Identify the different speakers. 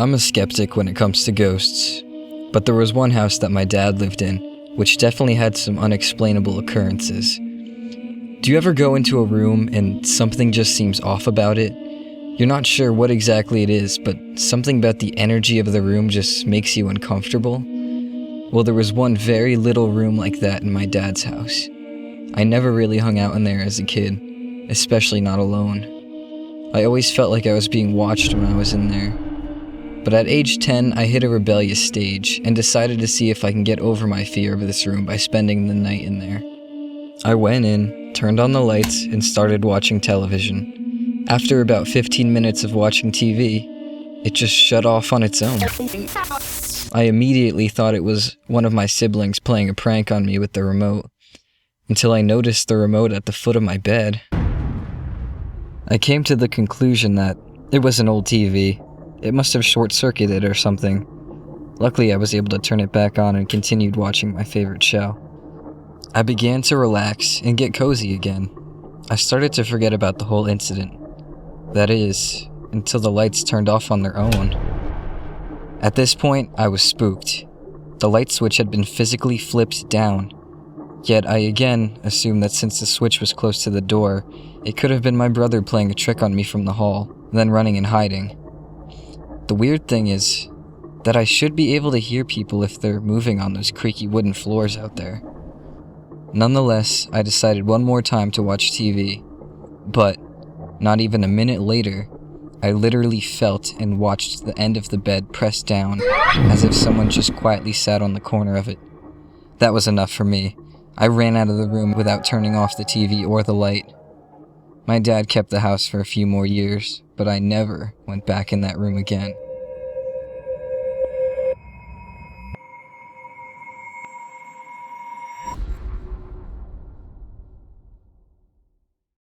Speaker 1: I'm a skeptic when it comes to ghosts, but there was one house that my dad lived in, which definitely had some unexplainable occurrences. Do you ever go into a room and something just seems off about it? You're not sure what exactly it is, but something about the energy of the room just makes you uncomfortable? Well, there was one very little room like that in my dad's house. I never really hung out in there as a kid, especially not alone. I always felt like I was being watched when I was in there. But at age 10, I hit a rebellious stage and decided to see if I can get over my fear of this room by spending the night in there. I went in, turned on the lights, and started watching television. After about 15 minutes of watching TV, it just shut off on its own. I immediately thought it was one of my siblings playing a prank on me with the remote, until I noticed the remote at the foot of my bed. I came to the conclusion that it was an old TV. It must have short-circuited or something. Luckily, I was able to turn it back on and continued watching my favorite show. I began to relax and get cozy again. I started to forget about the whole incident. That is, until the lights turned off on their own. At this point, I was spooked. The light switch had been physically flipped down. Yet I again assumed that since the switch was close to the door, it could have been my brother playing a trick on me from the hall, then running and hiding. The weird thing is that I should be able to hear people if they're moving on those creaky wooden floors out there. Nonetheless, I decided one more time to watch TV, but not even a minute later, I literally felt and watched the end of the bed pressed down as if someone just quietly sat on the corner of it. That was enough for me. I ran out of the room without turning off the TV or the light. My dad kept the house for a few more years, but I never went back in that room again.